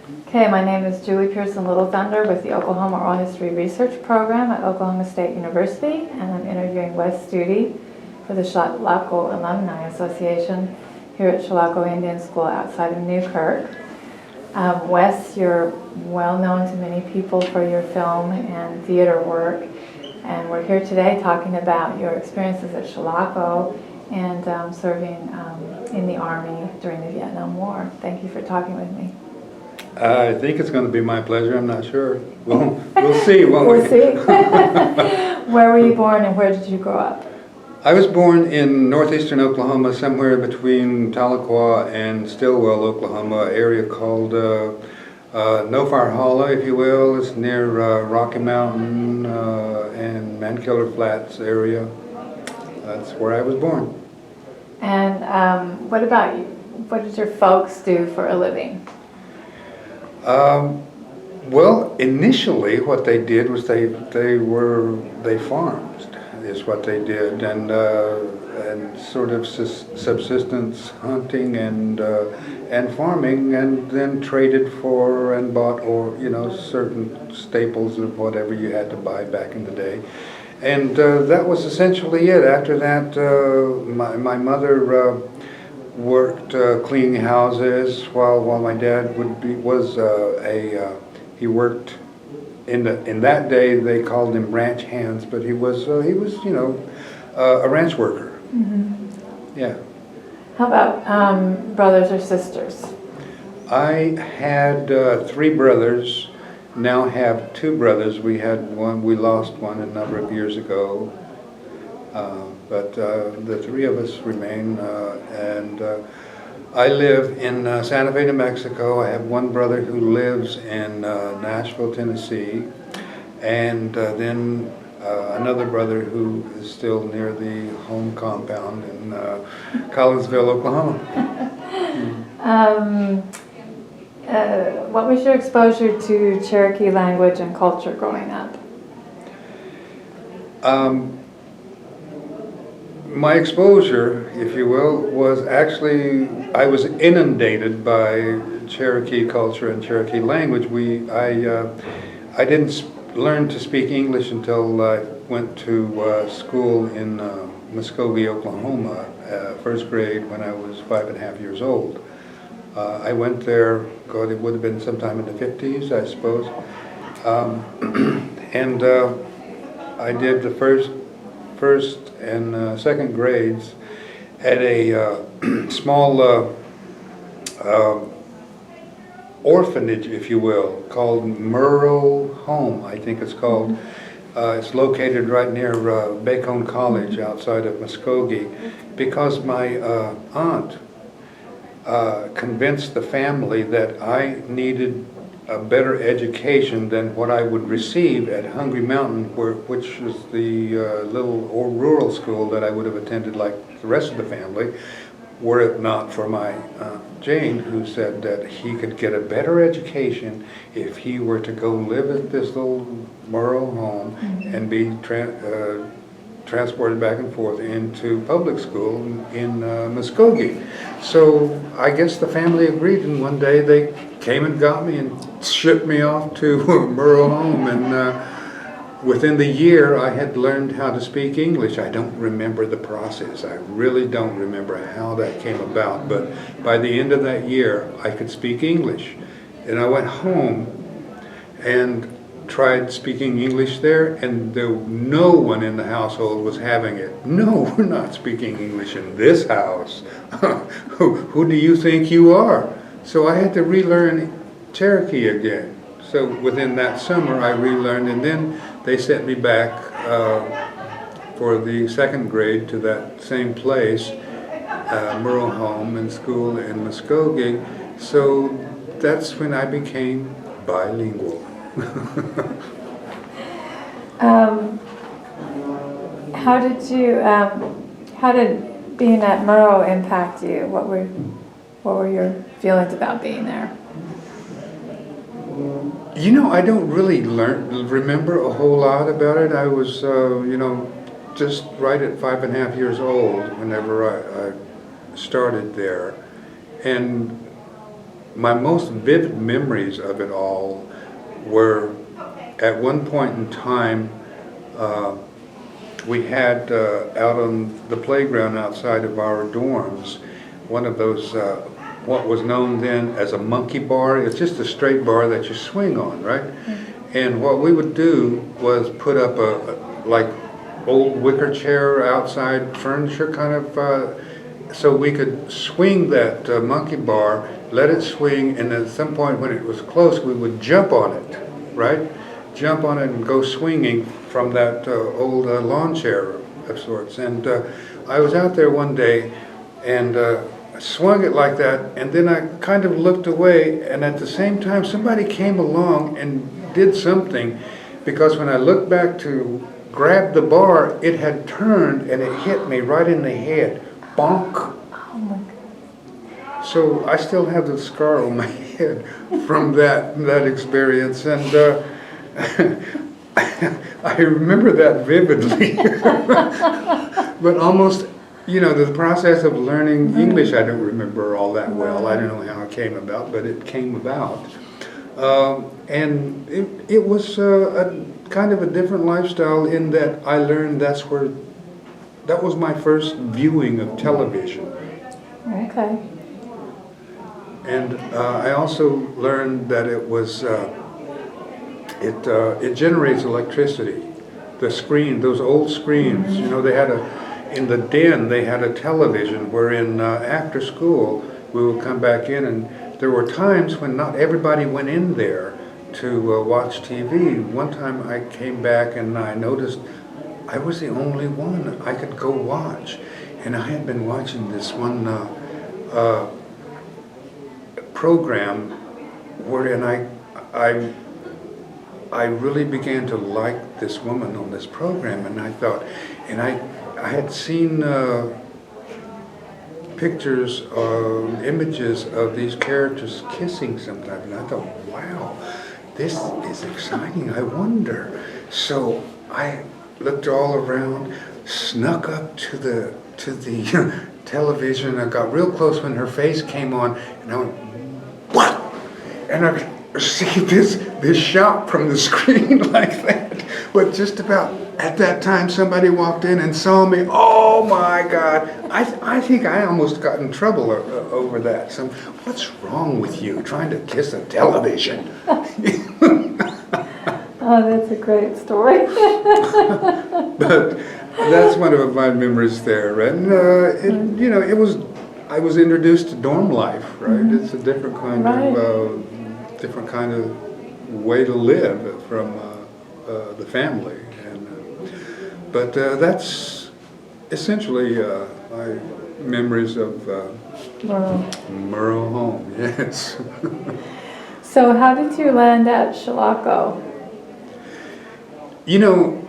Okay, my name is Julie Pearson Little Thunder with the Oklahoma Oral History Research Program at Oklahoma State University, and I'm interviewing Wes Studi for the Chilocco Alumni Association here at Chilocco Indian School outside of Newkirk. Wes, you're well known to many people for your film and theater work, and we're here today talking about your experiences at Chilocco and serving in the Army during the Vietnam War. Thank you for talking with me. I think it's going to be my pleasure. I'm not sure. We'll see, won't we? We'll see. Where were you born and where did you grow up? I was born in northeastern Oklahoma, somewhere between Tahlequah and Stillwell, Oklahoma, an area called Nofire Hollow, if you will. It's near Rocky Mountain and Mankiller Flats area. That's where I was born. And what about you? What did your folks do for a living? Well, initially what they did was they farmed, is what they did, and sort of subsistence hunting and farming, and then traded for and bought, or certain staples of whatever you had to buy back in the day. And that was essentially it. After that, my mother worked cleaning houses while my dad he worked in that day they called him ranch hands, but he was a ranch worker. Mm-hmm. Yeah. How about brothers or sisters? I had 3 brothers. Now have 2 brothers. We had one. We lost one a number of years ago. But the 3 of us remain, and I live in Santa Fe, New Mexico. I have one brother who lives in Nashville, Tennessee, and then another brother who is still near the home compound in Collinsville, Oklahoma. What was your exposure to Cherokee language and culture growing up? My exposure, if you will, was actually, I was inundated by Cherokee culture and Cherokee language. I didn't learn to speak English until I went to school in Muskogee, Oklahoma, first grade when I was 5.5 years old. I went there, God, it would have been sometime in the 50s, I suppose. And I did the first and second grades at a small orphanage, if you will, called Murrow Home, I think it's called. It's located right near Bacone College outside of Muskogee, because my aunt convinced the family that I needed a better education than what I would receive at Hungry Mountain, which is the little rural school that I would have attended like the rest of the family, were it not for my Aunt Jane, who said that he could get a better education if he were to go live at this little Murrow home and be transported back and forth into public school in Muskogee. So I guess the family agreed, and one day they came and got me and shipped me off to Murrow home, and within the year I had learned how to speak English. I don't remember the process. I really don't remember how that came about, but by the end of that year I could speak English. And I went home and tried speaking English there, and no one in the household was having it. No, we're not speaking English in this house. Who do you think you are? So I had to relearn Cherokee again. So within that summer I relearned, and then they sent me back for the second grade to that same place, Murrow Home and school in Muskogee. So that's when I became bilingual. How did being at Murrow impact you? What were your feelings about being there? I don't really remember a whole lot about it. I was, just right at 5.5 years old whenever I started there. And my most vivid memories of it all were at one point in time, we had out on the playground outside of our dorms, one of those, what was known then as a monkey bar. It's just a straight bar that you swing on, right? Mm-hmm. And what we would do was put up a like old wicker chair outside furniture kind of, so we could swing that monkey bar, let it swing, and at some point when it was close, we would jump on it, right? Jump on it and go swinging from that old lawn chair of sorts. And I was out there one day and swung it like that, and then I kind of looked away, and at the same time somebody came along and did something, because when I looked back to grab the bar, it had turned and it hit me right in the head. Bonk. Oh my God. So I still have the scar on my head from that experience, and I remember that vividly. But almost, you know, the process of learning English, I don't remember all that well. I don't know how it came about, but it came about. And it was a kind of a different lifestyle in that I learned that was my first viewing of television. Okay. And I also learned that it was, it generates electricity. The screen, those old screens, you know, they had in the den they had a television wherein after school we would come back in, and there were times when not everybody went in there to watch TV. One time I came back and I noticed I was the only one I could go watch. And I had been watching this one program wherein I really began to like this woman on this program, and I thought, and I had seen pictures, images of these characters kissing sometimes, and I thought, wow, this is exciting, I wonder. So I looked all around, snuck up to the television. I got real close when her face came on, and I went, what? And I see this shot from the screen like that. But just about at that time, somebody walked in and saw me. Oh my God! I think I almost got in trouble over that. So, what's wrong with you trying to kiss a television? Oh, that's a great story. But that's one of my memories there, and you know, I was introduced to dorm life, right? Mm-hmm. It's a different kind of way to live from the family, but that's essentially my memories of Murrow home. Yes. So, how did you land at Chilocco? You know,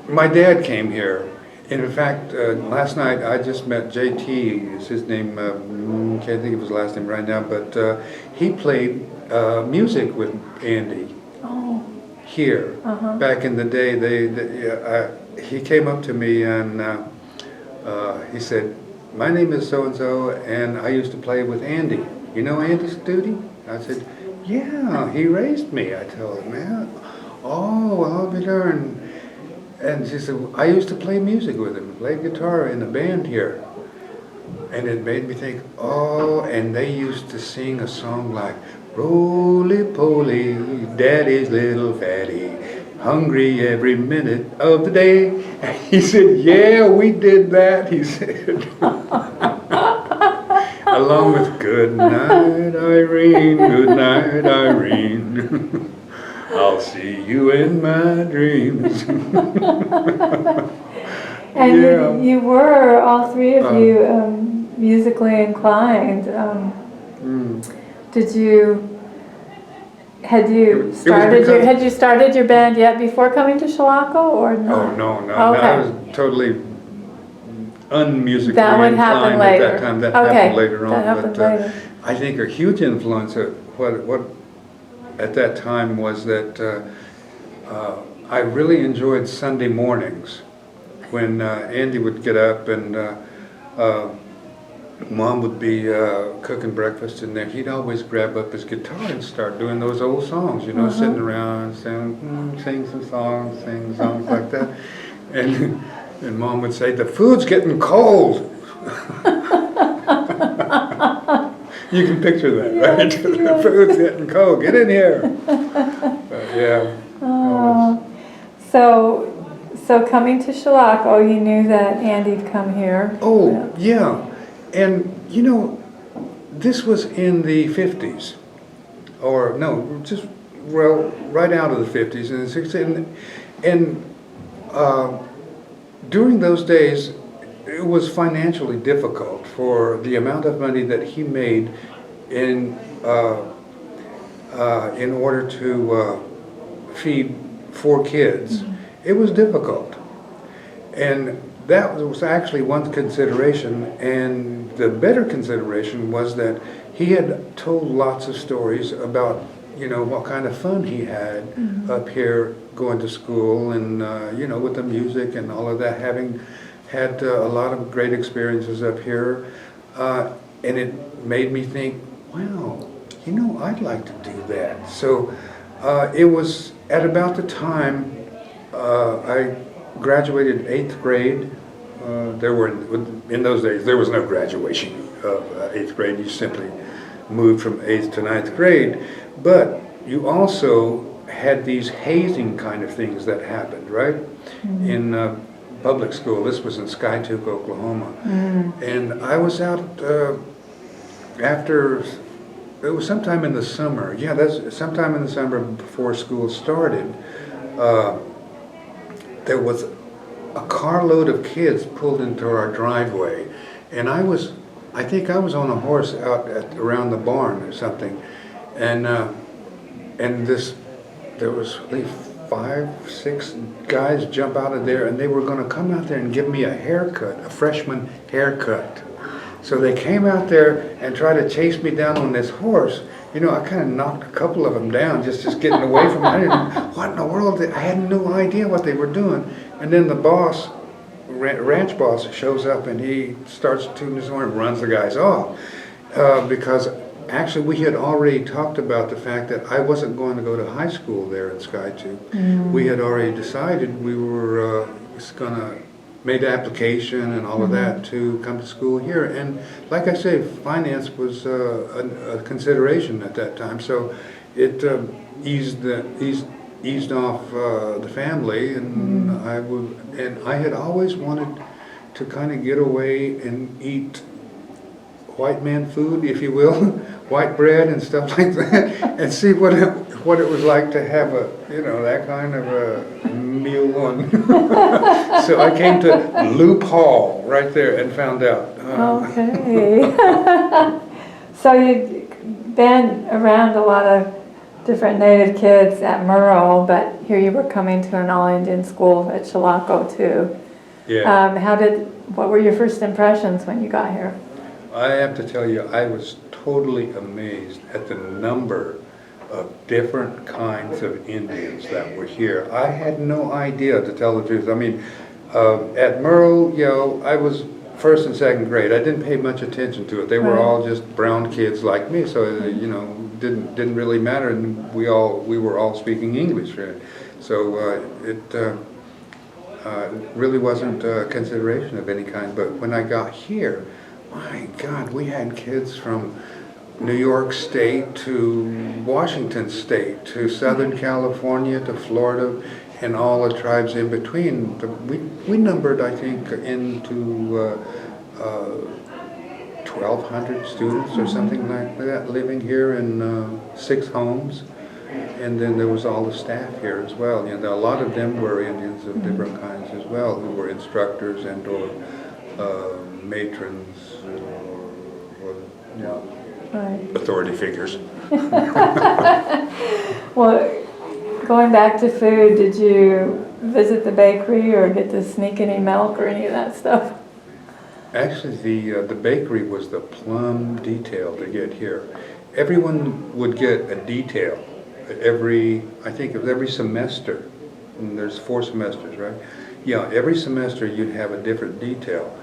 my dad came here. In fact, last night I just met JT, is his name, can't think of his last name right now, but he played music with Andy here. Back in the day. He came up to me and he said, my name is so-and-so, and I used to play with Andy. You know Andy Studi? I said, yeah, he raised me. I told him, man. Oh, well, I'll be darned. And she said, I used to play music with him, played guitar in a band here. And it made me think, oh, and they used to sing a song like, roly-poly, daddy's little fatty, hungry every minute of the day. And he said, yeah, we did that, he said. Along with good night, Irene, good night, Irene. I'll see you in my dreams. And you were, all three of you, musically inclined. Had you started your band yet before coming to Chilocco, or not? Oh, no. Okay. I was totally unmusically that would happen inclined later. at that time. That okay. happened later on. That happened later. I think a huge influence of what at that time was that I really enjoyed Sunday mornings when Andy would get up and Mom would be cooking breakfast in there. He'd always grab up his guitar and start doing those old songs, you know, sitting around sing some songs like that. And Mom would say, "The food's getting cold." You can picture that, right? The food's getting cold. Get in here. Yeah. So coming to Chilocco, you knew that Andy'd come here. Oh, yeah. And, you know, this was in the 50s. Or, no, just, well, right out of the 50s and the 60s. And during those days, it was financially difficult for the amount of money that he made in order to feed 4 kids. It was difficult, and that was actually one consideration. And the better consideration was that he had told lots of stories about, you know, what kind of fun he had up here going to school, and you know, with the music and all of that, having had a lot of great experiences up here, and it made me think, wow, you know, I'd like to do that. So it was at about the time I graduated 8th grade. In those days, there was no graduation of 8th grade. You simply moved from 8th to 9th grade. But you also had these hazing kind of things that happened, right? In public school. This was in Skiatook, Oklahoma. And I was out after, it was sometime in the summer. Yeah, that's sometime in the summer before school started. There was a carload of kids pulled into our driveway, and I think I was on a horse out around the barn or something, and there was at least 5, 6 guys jump out of there, and they were going to come out there and give me a haircut, a freshman haircut. So they came out there and tried to chase me down on this horse. You know, I kind of knocked a couple of them down, just getting away from them. I didn't know what in the world. I had no idea what they were doing. And then the boss, ranch boss, shows up, and he starts tooting his horn and runs the guys off. Because actually we had already talked about the fact that I wasn't going to go to high school there in Skiatook. We had already decided we were going to make the application and all of that to come to school here. And like I say, finance was a consideration at that time. So it eased off the family, and I had always wanted to kind of get away and eat white man food, if you will, white bread and stuff like that, and see what it was like to have that kind of a meal on. So I came to Loop Hall right there and found out. Okay. So you'd been around a lot of different Native kids at Murrow, but here you were coming to an all-Indian school at Chilocco too. Yeah. What were your first impressions when you got here? I have to tell you, I was totally amazed at the number of different kinds of Indians that were here. I had no idea, to tell the truth. I mean, at Murrow, I was first and second grade. I didn't pay much attention to it. They were all just brown kids like me, so didn't really matter, and we were all speaking English. So it really wasn't a consideration of any kind. But when I got here, my God, we had kids from New York State to Washington State to Southern California to Florida and all the tribes in between. We numbered, I think, into 1,200 students or something like that living here in 6 homes. And then there was all the staff here as well. A lot of them were Indians of different kinds as well, who were instructors and or matrons or authority figures. Well, going back to food, did you visit the bakery or get to sneak any milk or any of that stuff? Actually, the bakery was the plum detail to get here. Everyone would get a detail I think of every semester, and there's 4 semesters, right? Yeah, every semester you'd have a different detail.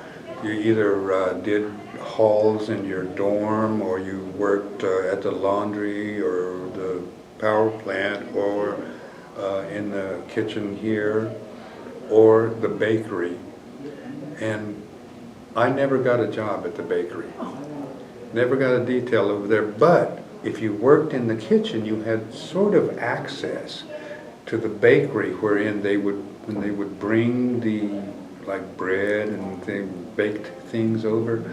You either did halls in your dorm, or you worked at the laundry or the power plant, or in the kitchen here, or the bakery. And I never got a job at the bakery. Never got a detail over there, but if you worked in the kitchen, you had sort of access to the bakery, wherein when they would bring the like bread and they baked things over,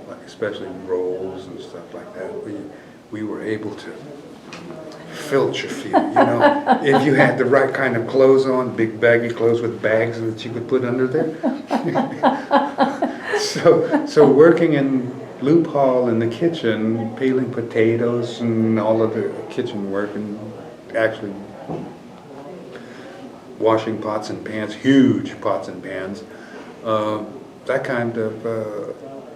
like especially rolls and stuff like that. We were able to filch a few, if you had the right kind of clothes on, big baggy clothes with bags that you could put under there. So working in Loop Hall in the kitchen, peeling potatoes and all of the kitchen work, and actually washing pots and pans, huge pots and pans, that kind of,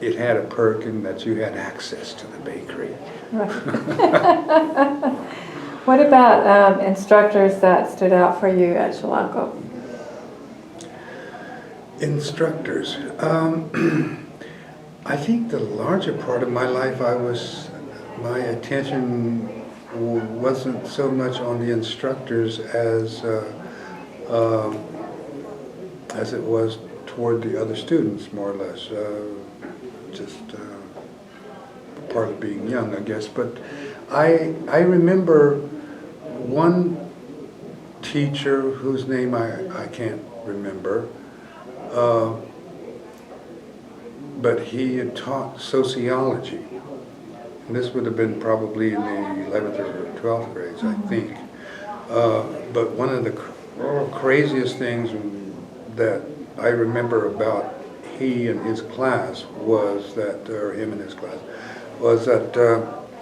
it had a perk in that you had access to the bakery. Right. What about instructors that stood out for you at Chilocco? Instructors. I think the larger part of my life, my attention wasn't so much on the instructors as it was toward the other students, more or less. Just part of being young, I guess. But I remember one teacher whose name I can't remember, but he had taught sociology. And this would have been probably in the 11th or 12th grades, I think. But one of the craziest things that I remember about he and his class was that, or him and his class, was that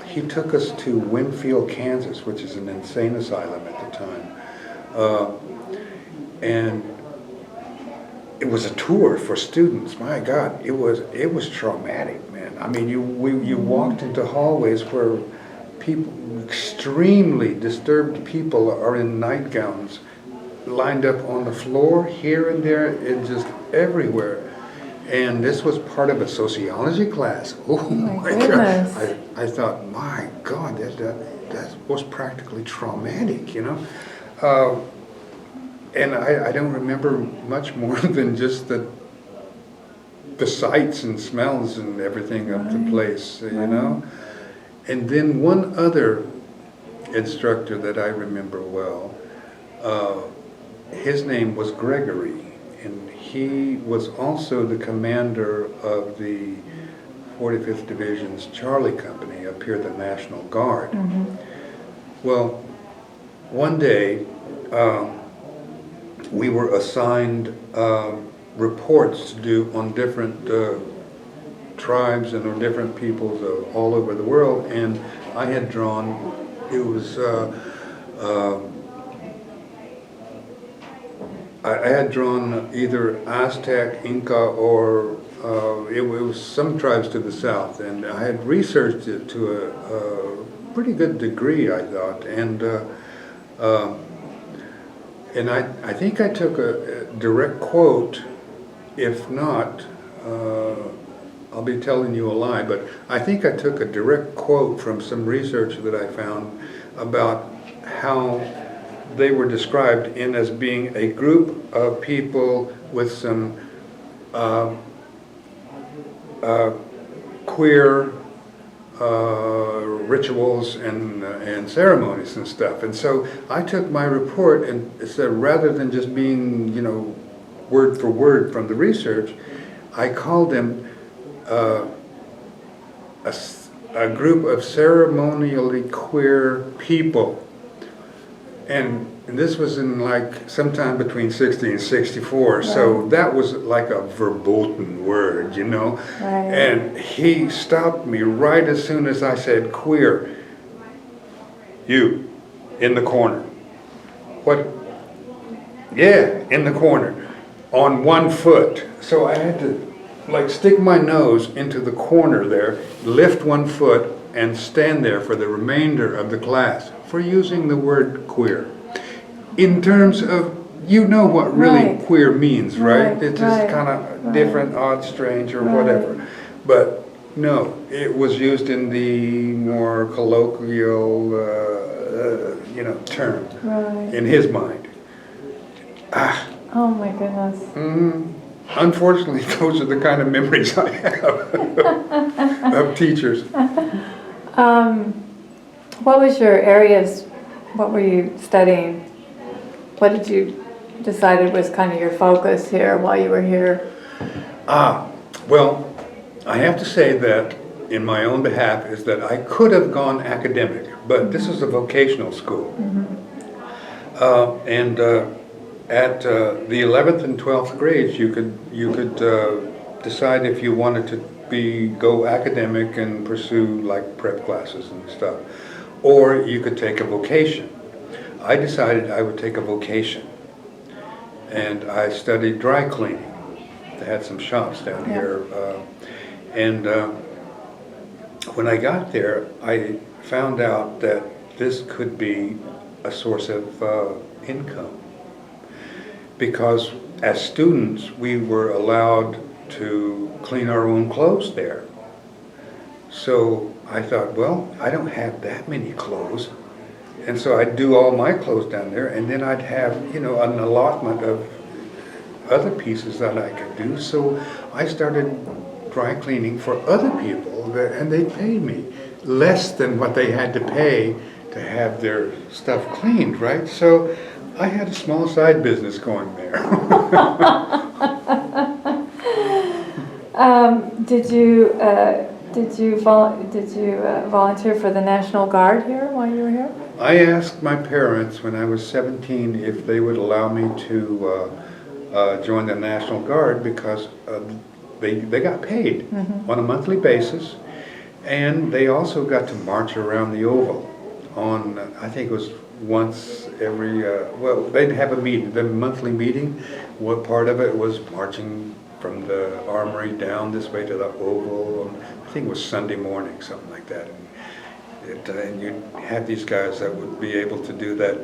he took us to Winfield, Kansas, which is an insane asylum at the time. And it was a tour for students. My God, it was traumatic, man. I mean, you walked into hallways where people, extremely disturbed people, are in nightgowns, lined up on the floor, here and there, and just everywhere. And this was part of a sociology class. Oh my God! I thought, my God, that was practically traumatic, And I don't remember much more than just the sights and smells and everything of the place, And then one other instructor that I remember well, his name was Gregory, and he was also the commander of the 45th Division's Charlie Company up here, the National Guard. Well, one day, we were assigned reports to do on different tribes and on different peoples all over the world, and I had drawn, it was, I had drawn either Aztec, Inca, or it was some tribes to the south, and I had researched it to a pretty good degree, I thought, and I think I took a direct quote. If not, I'll be telling you a lie, but I think I took a direct quote from some research that I found about how they were described in as being a group of people with some queer rituals and ceremonies and stuff. And so I took my report and said, rather than just being, word for word from the research, I called them a group of ceremonially queer people. And this was in like sometime between 60 and 64, right. So that was like a verboten word, Right. And he stopped me right as soon as I said queer. You, in the corner. What? Yeah, in the corner, on one foot. So I had to like stick my nose into the corner there, lift one foot, and stand there for the remainder of the class for using the word queer. In terms of you know what really Right. queer means, right? Right, It's just right, kind of right. different, odd, strange, or Right. whatever. But no, it was used in the more colloquial, term Right. in his mind. Oh my goodness. Unfortunately, those are the kind of memories I have of teachers. What was your areas? What were you studying? What did you decided was kind of your focus here while you were here? Well, I have to say that in my own behalf is that I could have gone academic, but this is a vocational school. And at the 11th and 12th grades, you could decide if you wanted to go academic and pursue like prep classes and stuff, or you could take a vocation. I decided I would take a vocation, and I studied dry cleaning. They had some shops down here, and when I got there, I found out that this could be a source of income, because as students we were allowed to clean our own clothes there. So I thought, well, I don't have that many clothes, and so I'd do all my clothes down there, and then I'd have, an allotment of other pieces that I could do. So I started dry cleaning for other people, and they paid me less than what they had to pay to have their stuff cleaned, right? So I had a small side business going there. Did you volunteer for the National Guard here while you were here? I asked my parents when I was 17 if they would allow me to join the National Guard, because they got paid on a monthly basis, and they also got to march around the Oval on, I think it was once every, they'd have a meeting, the monthly meeting. What part of it was marching from the Armory down this way to the Oval. I think it was Sunday morning, something like that. And you'd have these guys that would be able to do that.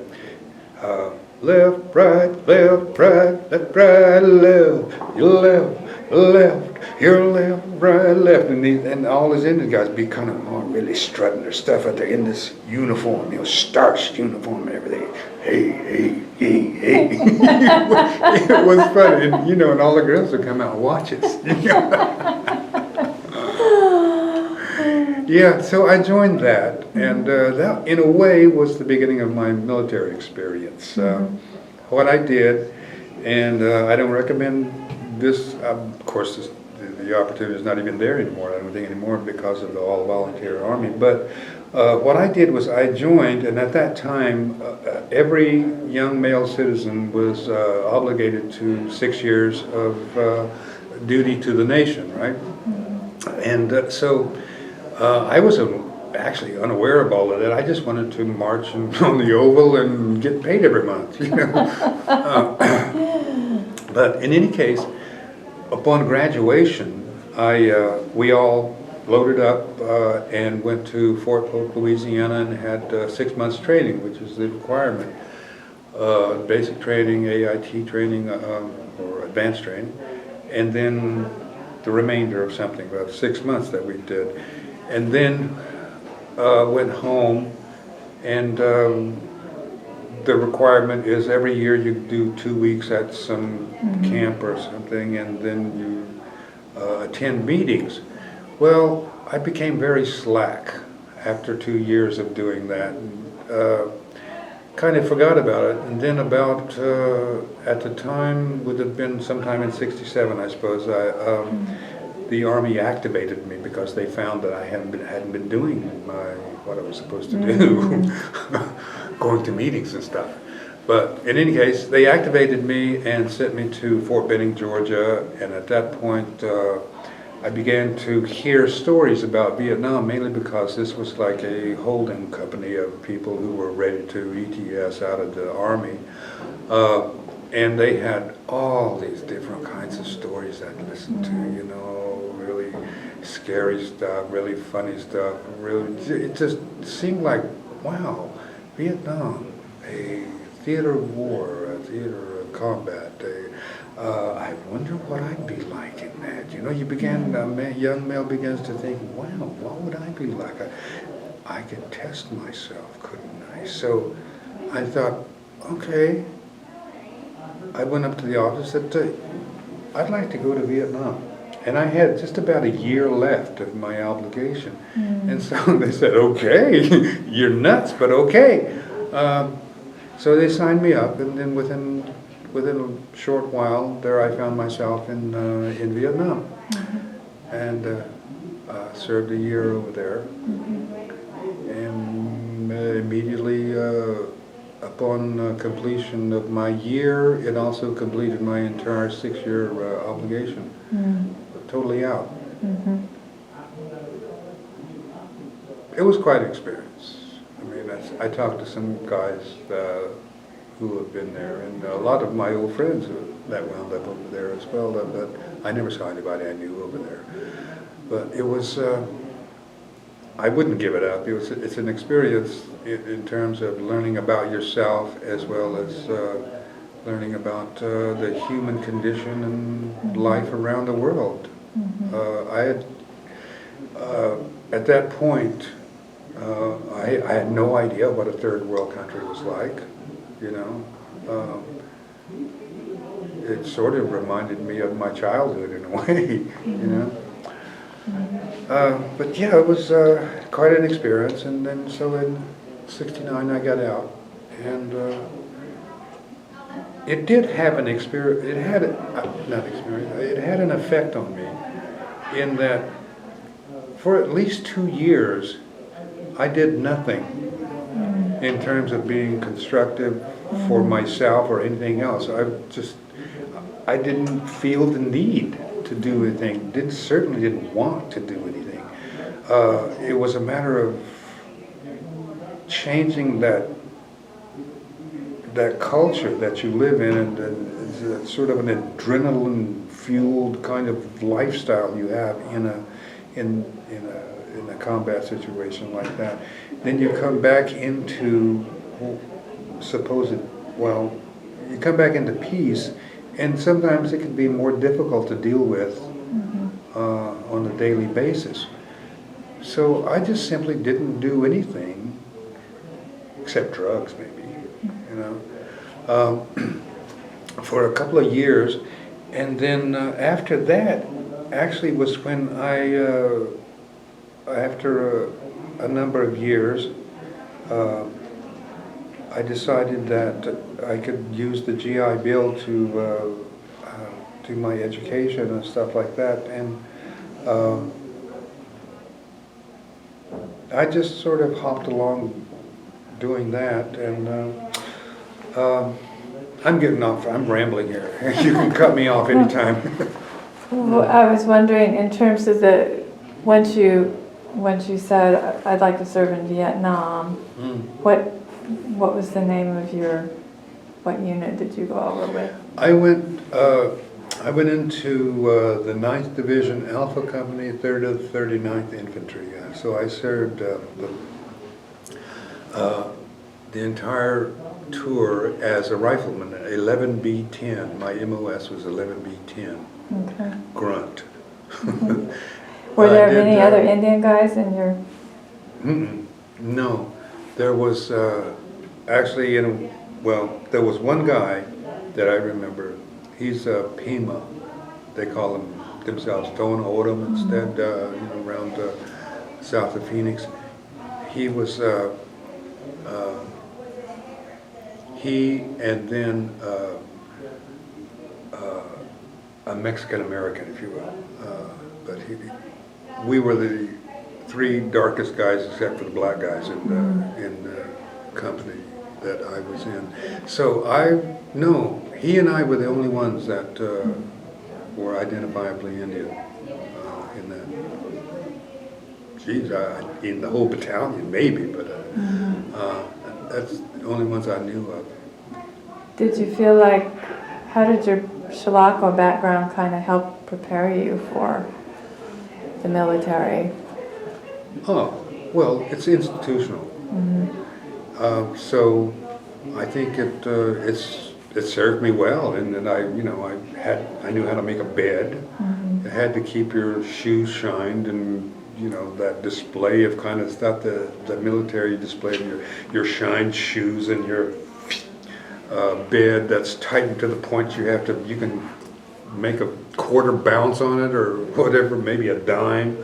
Left, right, left, right, left, right, left, your left, left, your left, right, left. And all these Indian guys be kind of all really strutting their stuff out there in this uniform, starched uniform and everything. Hey, hey, hey, hey. It was funny. And, and all the girls would come out and watch us. Yeah, so I joined that, and that, in a way, was the beginning of my military experience. What I did, and I don't recommend this, of course, the opportunity is not even there anymore, I don't think anymore, because of the all-volunteer Army, but what I did was I joined, and at that time, every young male citizen was obligated to 6 years of duty to the nation, right? And so I was actually unaware of all of that. I just wanted to march on the Oval and get paid every month, But in any case, upon graduation, we all loaded up and went to Fort Polk, Louisiana, and had 6 months training, which is the requirement. Basic training, AIT training, or advanced training, and then the remainder of something, about 6 months that we did. And then went home, and the requirement is every year you do 2 weeks at some camp or something, and then you attend meetings. Well, I became very slack after 2 years of doing that, and kind of forgot about it. And then about, at the time, would have been sometime in '67, I suppose, the Army activated me because they found that I hadn't been doing what I was supposed to do, going to meetings and stuff. But in any case, they activated me and sent me to Fort Benning, Georgia, and at that point I began to hear stories about Vietnam, mainly because this was like a holding company of people who were ready to ETS out of the Army. And they had all these different kinds of stories I'd listen to, really scary stuff, really funny stuff. Really, it just seemed like, wow, Vietnam, a theater of war, a theater of combat. I wonder what I'd be like in that. You know, young male begins to think, wow, what would I be like? I could test myself, couldn't I? So I thought, okay. I went up to the office and said, I'd like to go to Vietnam. And I had just about a year left of my obligation. And so they said, okay, you're nuts, but okay. So they signed me up, and then within a short while, there I found myself in Vietnam. And served a year over there. And immediately upon completion of my year, it also completed my entire 6-year obligation. Totally out. It was quite an experience. I mean, I talked to some guys who have been there, and a lot of my old friends that wound up over there as well, but I never saw anybody I knew over there. But it was, I wouldn't give it up. It's an experience in terms of learning about yourself, as well as learning about the human condition and life around the world. I had, at that point, I had no idea what a third world country was like, you know. It sort of reminded me of my childhood in a way, you know. But yeah, it was quite an experience, and then so in '69 I got out, and it did have an experience. It had not experience. It had an effect on me, in that for at least 2 years I did nothing in terms of being constructive for myself or anything else. I didn't feel the need to do anything. Certainly didn't want to do anything. It was a matter of changing that culture that you live in, and it's sort of an adrenaline-fueled kind of lifestyle you have in a combat situation like that. Then you come back into you come back into peace, and sometimes it can be more difficult to deal with on a daily basis. So I just simply didn't do anything except drugs, maybe, you know, for a couple of years. And then after that, actually was when after a number of years, I decided that I could use the GI Bill to do my education and stuff like that, and I just sort of hopped along doing that, and I'm rambling here. You can cut me off anytime. Well, I was wondering, in terms of once you said, I'd like to serve in Vietnam, what was the name of what unit did you go over with? I went into the 9th Division Alpha Company, 3rd of 39th Infantry. So I served the entire tour as a rifleman, 11B10. My MOS was 11B10. Okay. Grunt. Were there many other Indian guys in your? No, there was actually there was one guy that I remember. He's Pima. They call themselves Tone Odom instead. Around south of Phoenix. He was he, and then a Mexican American, if you will. But we were the 3 darkest guys, except for the black guys in the company that I was in. So he and I were the only ones that were identifiably Indian in that. Geez, in the whole battalion, maybe, but that's the only ones I knew of. Did you feel like, how did your Chilocco background kind of help prepare you for the military? Oh, well, it's institutional. So I think it served me well, and then I knew how to make a bed. You had to keep your shoes shined, and that display of kind of stuff, the military display of your shined shoes and your bed that's tightened to the point you can make a quarter bounce on it or whatever, maybe a dime.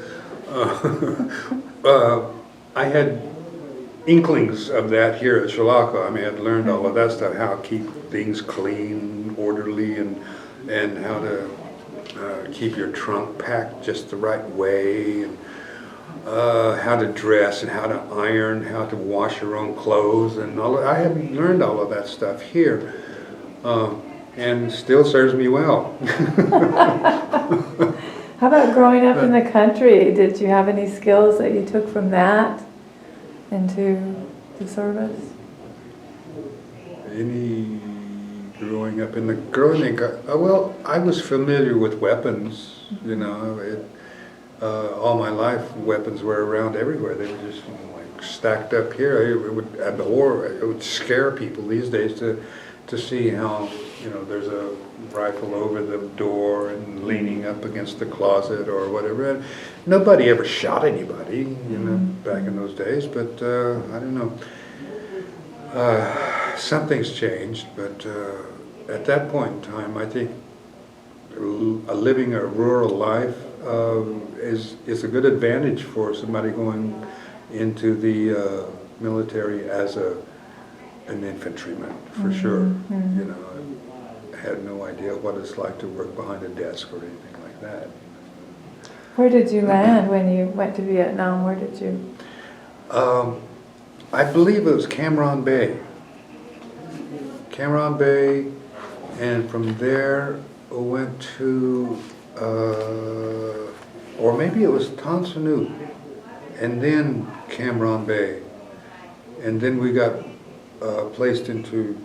I had inklings of that here at Chilocco. I mean, I'd learned all of that stuff, how to keep things clean, orderly, and how to keep your trunk packed just the right way, and how to dress and how to iron, how to wash your own clothes, and all. I had learned all of that stuff here, and still serves me well. How about growing up in the country? Did you have any skills that you took from that into the service? Any growing up in the well, I was familiar with weapons. All my life, weapons were around everywhere. They were just like stacked up here. It would scare people these days to see how there's a rifle over the door and leaning up against the closet or whatever. And nobody ever shot anybody, back in those days. But I don't know. Something's changed. But at that point in time, I think living a rural life is a good advantage for somebody going into the military as an infantryman, for sure. I had no idea what it's like to work behind a desk or anything like that. Where did you land when you went to Vietnam? Where did you? I believe it was Cam Ranh Bay. Cam Ranh Bay, and from there I went to, or maybe it was Tan Son Nhut, and then Cam Ranh Bay, and then we got placed into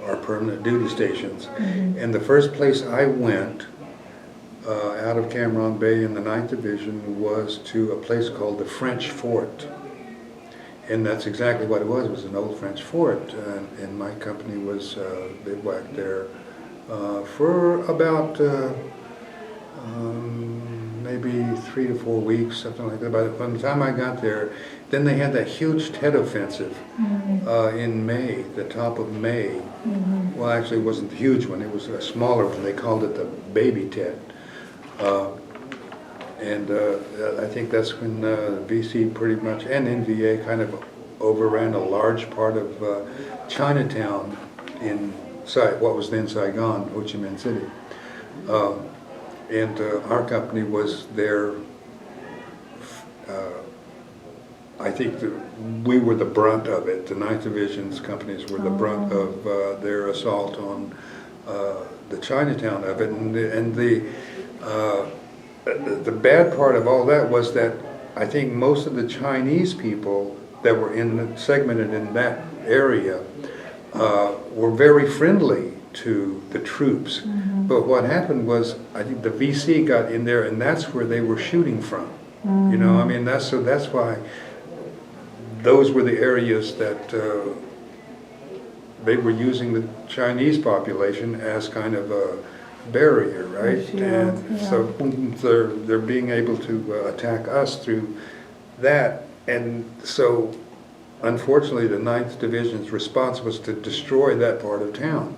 our permanent duty stations. And the first place I went out of Cam Ranh Bay in the 9th Division was to a place called the French Fort. And that's exactly what it was. It was an old French fort, and my company was bivouacked there for about maybe 3 to 4 weeks, something like that. By the time I got there, then they had that huge Tet offensive in May, the top of May. Well, actually, it wasn't the huge one. It was a smaller one. They called it the baby Tet. I think that's when VC pretty much, and NVA kind of overran a large part of Chinatown in what was then Saigon, Ho Chi Minh City. Our company was there. I think we were the brunt of it. The 9th Division's companies were the brunt of their assault on the Chinatown of it, and the bad part of all that was that I think most of the Chinese people that were segmented in that area were very friendly to the troops. But what happened was, I think the VC got in there, and that's where they were shooting from. I mean, that's why those were the areas that they were using the Chinese population as kind of a barrier, right? And so they're being able to attack us through that. And so unfortunately the 9th Division's response was to destroy that part of town.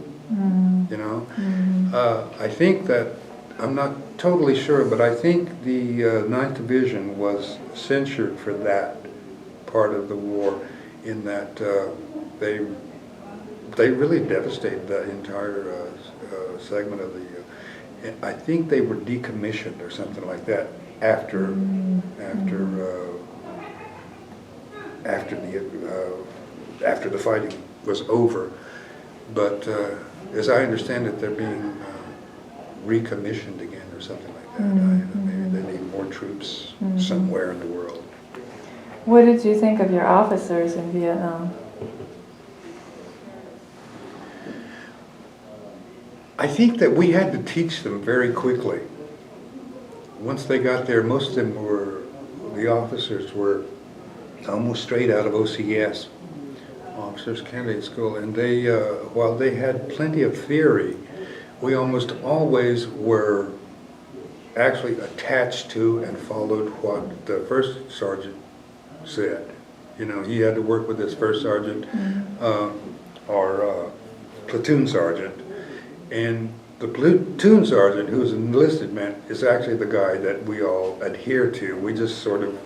I think that, I'm not totally sure, but I think the 9th Division was censured for that part of the war, in that they really devastated that entire segment of the. I think they were decommissioned or something like that after the fighting was over. But as I understand it, they're being recommissioned again or something like that. Maybe they need more troops somewhere in the world. What did you think of your officers in Vietnam? I think that we had to teach them very quickly. Once they got there, most of them the officers were almost straight out of OCS. Officers Candidate School, and they, while they had plenty of theory, we almost always were actually attached to and followed what the first sergeant said. You know, he had to work with his first sergeant, or platoon sergeant, and the platoon sergeant, who's an enlisted man, is actually the guy that we all adhere to. We just sort of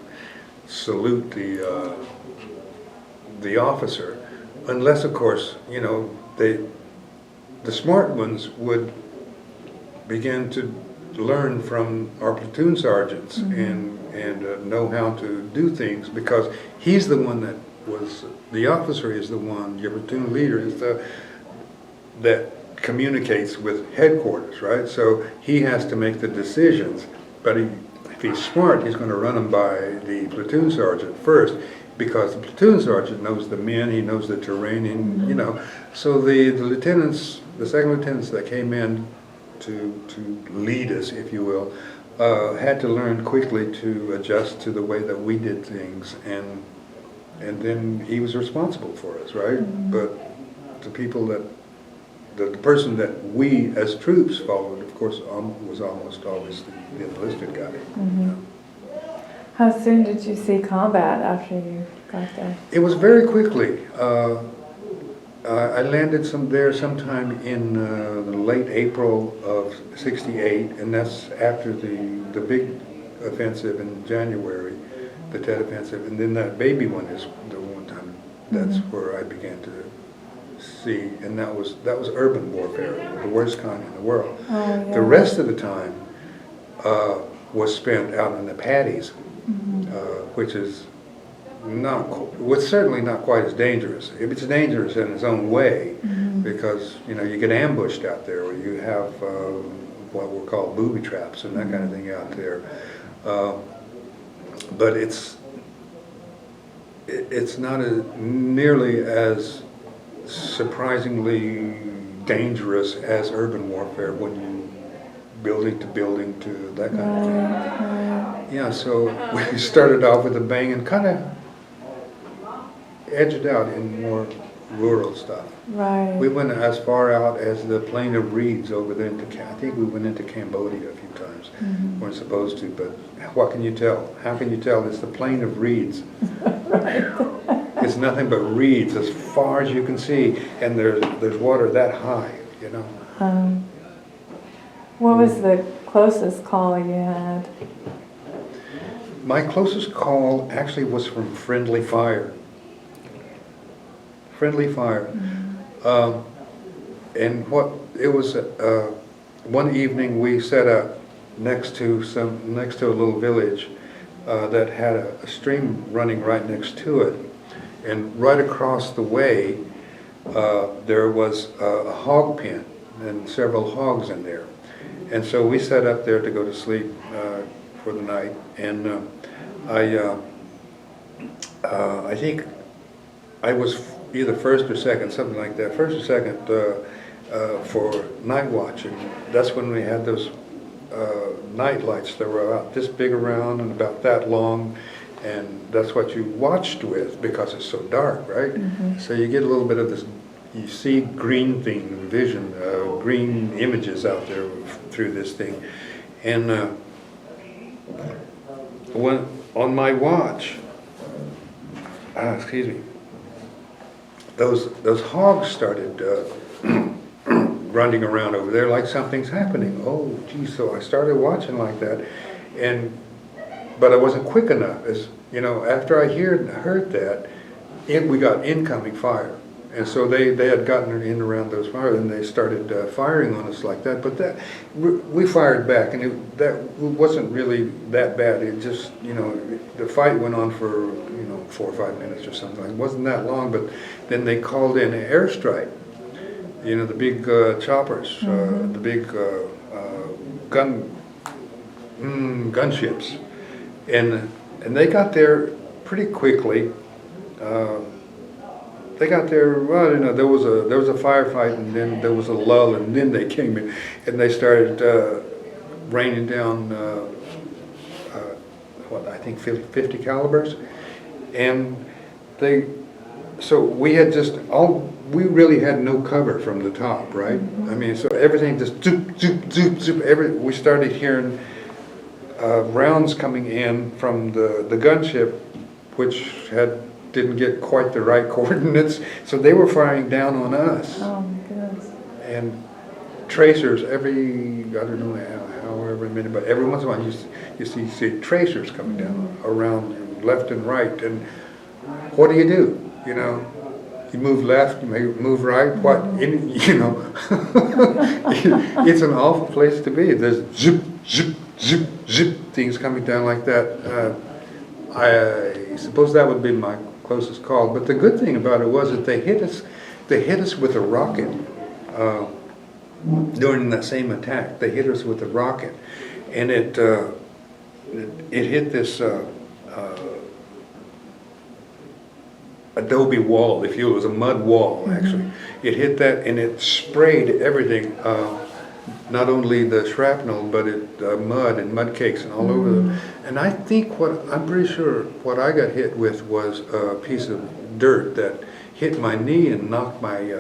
salute the officer, unless, of course, you know, the smart ones would begin to learn from our platoon sergeants and know how to do things, because he's the one that was, the officer is the one, your platoon leader is that communicates with headquarters, right? So he has to make the decisions, but if he's smart, he's going to run them by the platoon sergeant first, because the platoon sergeant knows the men, he knows the terrain, and, you know, so the lieutenants, the second lieutenants that came in to lead us, if you will, had to learn quickly to adjust to the way that we did things, and then he was responsible for us, right? But the people that the person that we as troops followed, of course, was almost always the enlisted guy. How soon did you see combat after you got there? It was very quickly. I landed there sometime in late April of '68, and that's after the big offensive in January, the Tet Offensive, and then that baby one is the one time that's where I began to see, and that was urban warfare, the worst kind in the world. The rest of the time was spent out in the paddies, which is was certainly not quite as dangerous. It's dangerous in its own way, because you know, you get ambushed out there, or you have what were called booby traps and that kind of thing out there. But it's not nearly as surprisingly dangerous as urban warfare when you building to that kind of thing. Yeah, so we started off with a bang and kind of edged out in more rural stuff. Right. We went as far out as the Plain of Reeds over there I think we went into Cambodia a few times. Weren't supposed to, but what can you tell? How can you tell? It's the Plain of Reeds. It's nothing but reeds as far as you can see, and there's water that high, you know. What was the closest call you had? My closest call actually was from friendly fire. Friendly fire. And what it was, one evening we set up next to a little village that had a stream running right next to it, and right across the way there was a hog pen and several hogs in there, and so we set up there to go to sleep for the night, and I think I was either first or second, something like that, first or second for night watch, and that's when we had those night lights that were about this big around and about that long, and that's what you watched with because it's so dark, right? So you get a little bit of this, you see green vision, green images out there through this thing, and when on my watch, excuse me, those hogs started running around over there like something's happening. Oh, geez! So I started watching like that, but I wasn't quick enough. As you know, after I heard that, we got incoming fire, and so they had gotten in around those fires, and they started firing on us like that. But we fired back, and that wasn't really that bad. It just, you know, the fight went on for 4 or 5 minutes or something. It wasn't that long, but then they called in an airstrike. You know, the big choppers, the big gunships, and they got there pretty quickly. They got there. Well, you know, there was a firefight, and then there was a lull, and then they came in, and they started raining down what I think 50 calibers, and they so we had we really had no cover from the top, right? I mean, so everything just zoop, zoop, zoop, zoop. We started hearing rounds coming in from the gunship, which didn't get quite the right coordinates, so they were firing down on us. Oh my goodness. And tracers every, I don't know however many, but every once in a while you see tracers coming down around you, left and right. And what do? You know, you move left, you may move right. What? You know, it's an awful place to be. There's zip, zip, zip, zip things coming down like that. I suppose that would be my closest call. But the good thing about it was that they hit us with a rocket. During that same attack, they hit us with a rocket, and it hit this adobe wall, if you will. It was a mud wall, actually. It hit that, and it sprayed everything, not only the shrapnel, but mud and mud cakes and all over them. And I think I'm pretty sure what I got hit with was a piece of dirt that hit my knee and knocked my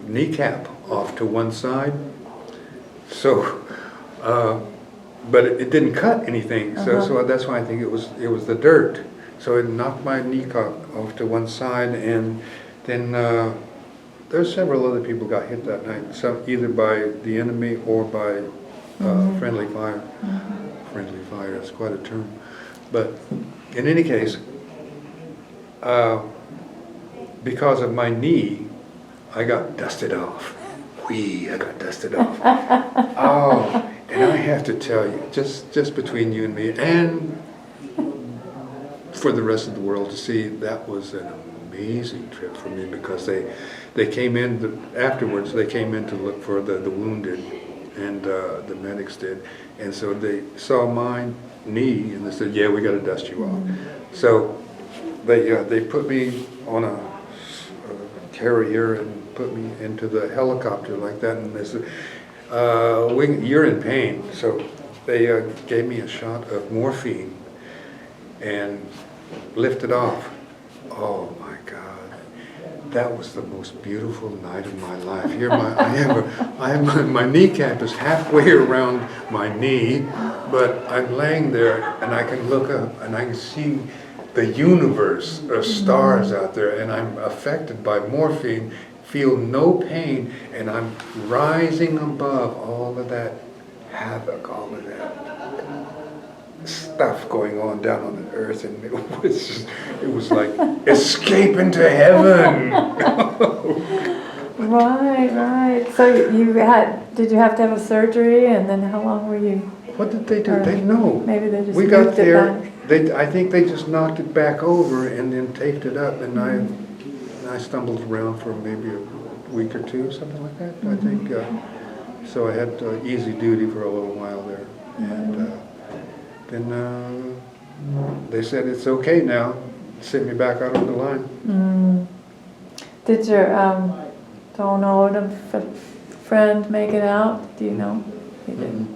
kneecap off to one side. So, but it didn't cut anything. So that's why I think it was the dirt. So it knocked my kneecap off to one side, and then there's several other people got hit that night. Some either by the enemy or by friendly fire. Friendly fire, that's quite a term. But in any case, because of my knee, I got dusted off. I got dusted off. Oh, and I have to tell you, just between you and me, and for the rest of the world to see, that was an amazing trip for me, because they came in afterwards. They came in to look for the wounded, and the medics did, and so they saw my knee and they said, "Yeah, we got to dust you off." So they put me on a carrier and put me into the helicopter like that, and they said, "You're in pain." So they gave me a shot of morphine and lifted off. Oh my God, that was the most beautiful night of my life. Here, my kneecap is halfway around my knee, but I'm laying there and I can look up and I can see the universe of stars out there, and I'm affected by morphine, feel no pain, and I'm rising above all of that havoc, all of that stuff going on down on the earth, and it was like escape into heaven. Right. So did you have to have a surgery, and then how long were you? What did they do? They know. Maybe they just we got moved there. It back. I think they just knocked it back over and then taped it up, and I stumbled around for maybe a week or two, something like that. I think so. I had easy duty for a little while there, and then they said it's okay now. Sent me back out on the line. Did your don't know the friend make it out? Do you know? He didn't.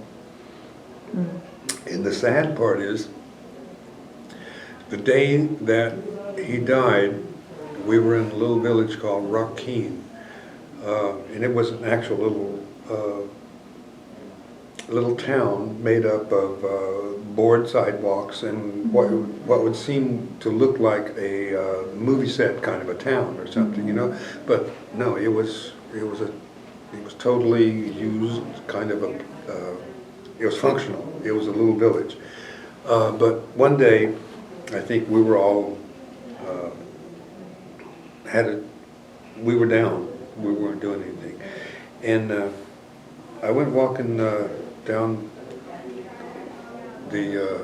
And the sad part is, the day that he died, we were in a little village called Rockeen, and it was an actual little town made up of board sidewalks and what would seem to look like a movie set kind of a town or something, you know. But no, it was totally used, kind of it was functional. It was a little village. But one day, I think we were all we were down. We weren't doing anything, and I went walking down the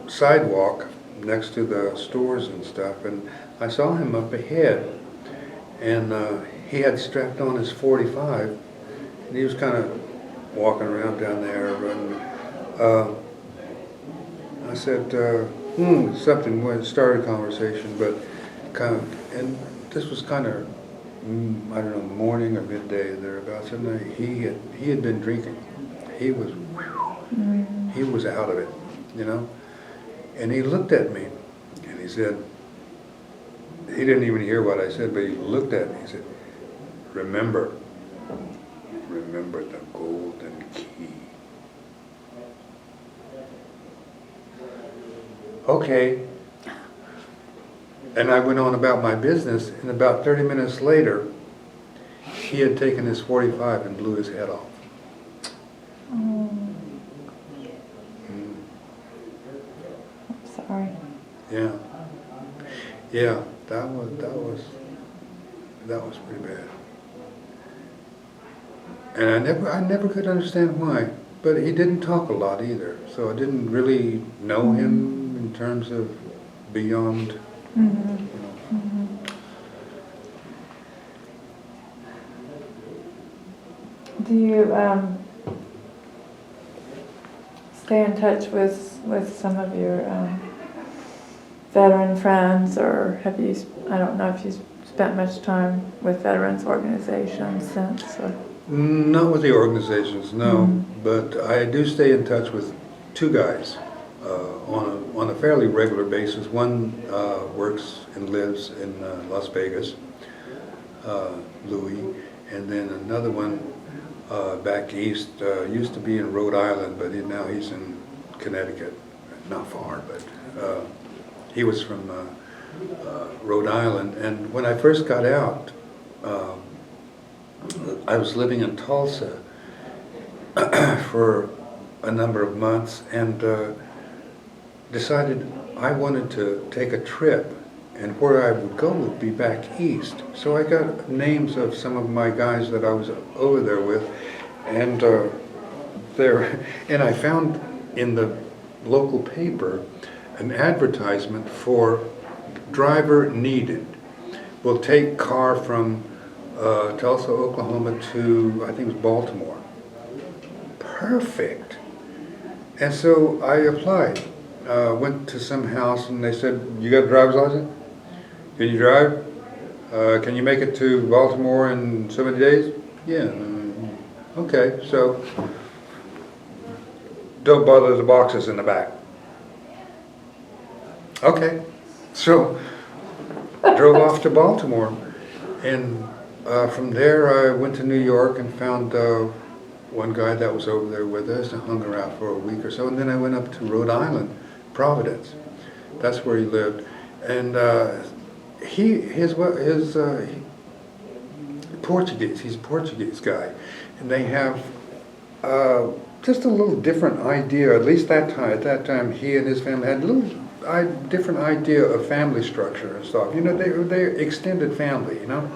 sidewalk next to the stores and stuff, and I saw him up ahead, and he had strapped on his .45, and he was kind of walking around down there, and I said, something started a conversation, but and this was kind of, I don't know, morning or midday thereabouts, and he had been drinking. He was out of it, you know. And he looked at me and he said, he didn't even hear what I said, but he looked at me. He said, remember the golden key. Okay. And I went on about my business, and about 30 minutes later, he had taken his .45 and blew his head off. I'm sorry. Yeah. Yeah, that was pretty bad. And I never could understand why. But he didn't talk a lot either, so I didn't really know him in terms of beyond. Do you stay in touch with some of your veteran friends, or have you, I don't know if you've spent much time with veterans organizations since? Or? Not with the organizations, no, but I do stay in touch with two guys on a fairly regular basis. One works and lives in Las Vegas, Louis, and then another one back east, used to be in Rhode Island, but now he's in Connecticut, not far, but he was from Rhode Island. And when I first got out, I was living in Tulsa for a number of months, and decided I wanted to take a trip, and where I would go would be back east. So I got names of some of my guys that I was over there with, and I found in the local paper an advertisement for driver needed. We'll take car from Tulsa, Oklahoma to, I think it was Baltimore. Perfect. And so I applied. Went to some house and they said, you got a driver's license? Can you drive? Can you make it to Baltimore in so many days? Yeah. Okay, so don't bother the boxes in the back. Okay. So drove off to Baltimore, and from there I went to New York and found one guy that was over there with us and hung around for a week or so, and then I went up to Rhode Island, Providence. That's where he lived, and his Portuguese. He's a Portuguese guy, and they have just a little different idea. At least at that time, he and his family had a little different idea of family structure and stuff. You know, they're extended family. You know,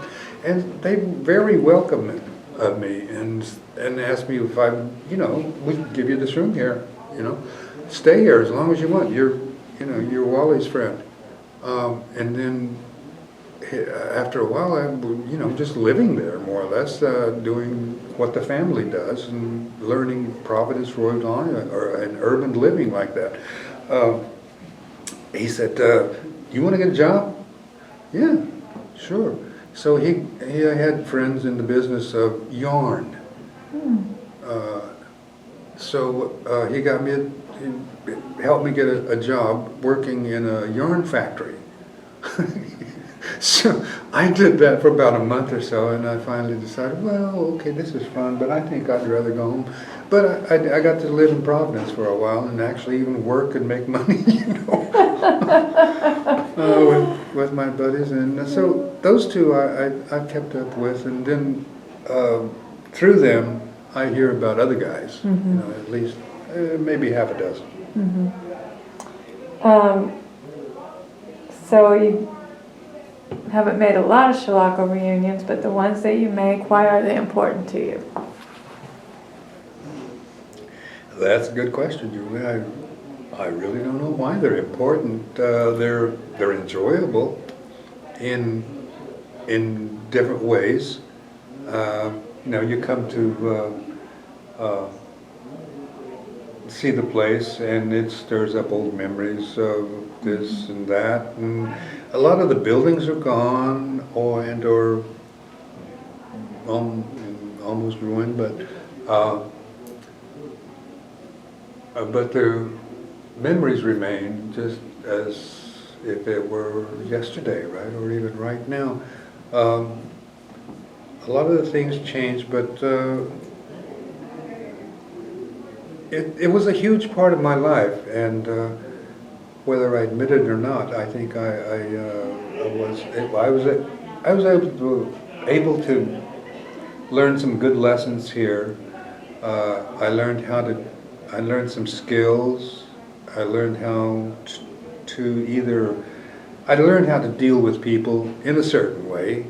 and they very welcoming of me and asked me if I, you know, we can give you this room here. You know, stay here as long as you want. You're Wally's friend. And then after a while, I, you know, just living there more or less, doing what the family does and learning Providence, Rhode Island, or an urban living like that. He said, "You want to get a job?" Yeah, sure. So he had friends in the business of yarn. So he got me. He helped me get a job working in a yarn factory. So I did that for about a month or so, and I finally decided, well, okay, this is fun, but I think I'd rather go home. But I got to live in Providence for a while and actually even work and make money, you know, with my buddies. And so those two I kept up with, and then through them I hear about other guys, you know, at least maybe half a dozen. So you haven't made a lot of Chilocco reunions, but the ones that you make, why are they important to you? That's a good question, Julie. I really don't know why they're important. They're enjoyable in different ways. You know, you come to see the place, and it stirs up old memories of this and that. And a lot of the buildings are gone, or almost ruined, but their memories remain just as if it were yesterday, right, or even right now. A lot of the things changed, but it was a huge part of my life, and whether I admit it or not, I think I was able to learn some good lessons here. I learned some skills. I learned how I learned how to deal with people in a certain way,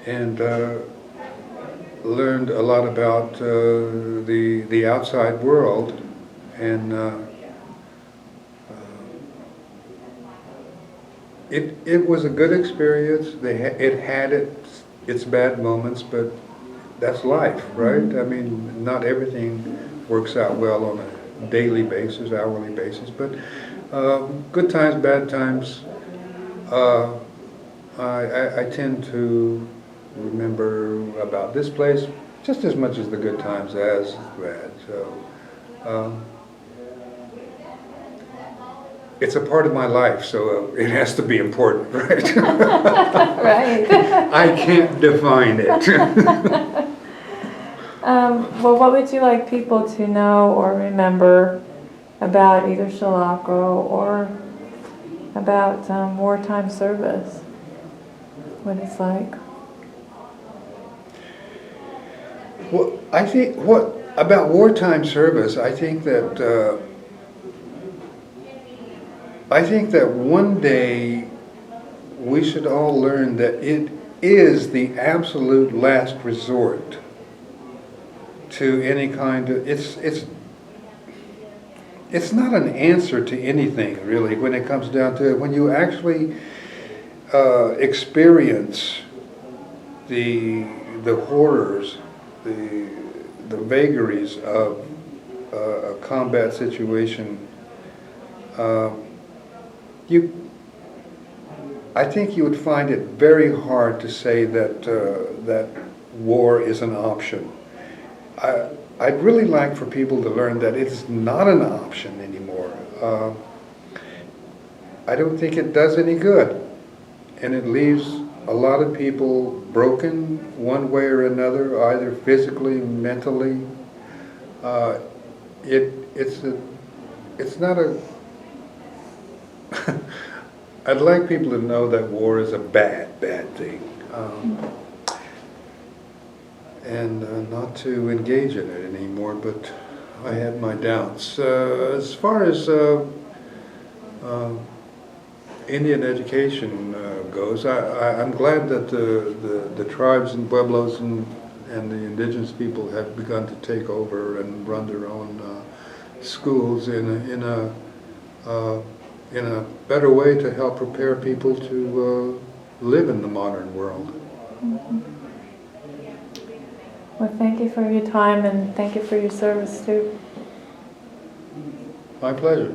and learned a lot about the outside world, and it was a good experience. It had its bad moments, but that's life, right? I mean, not everything works out well on a daily basis, hourly basis, but good times, bad times. I tend to remember about this place just as much as the good times as bad. So it's a part of my life, so it has to be important, right? Right. I can't define it. Well, what would you like people to know or remember about either Chilocco or about wartime service? What it's like? Well, I think about wartime service, I think that one day we should all learn that it is the absolute last resort to any kind of, it's not an answer to anything really when it comes down to it. When you actually experience the horrors, the vagaries of a combat situation, I think you would find it very hard to say that that war is an option. I'd really like for people to learn that it's not an option anymore. I don't think it does any good, and it leaves a lot of people broken one way or another, either physically, mentally. It's not a. I'd like people to know that war is a bad thing, and not to engage in it anymore. But I had my doubts. As far as Indian education goes, I'm glad that the tribes and pueblos and the indigenous people have begun to take over and run their own schools in a better way to help prepare people to live in the modern world. Mm-hmm. Well, thank you for your time and thank you for your service too. My pleasure.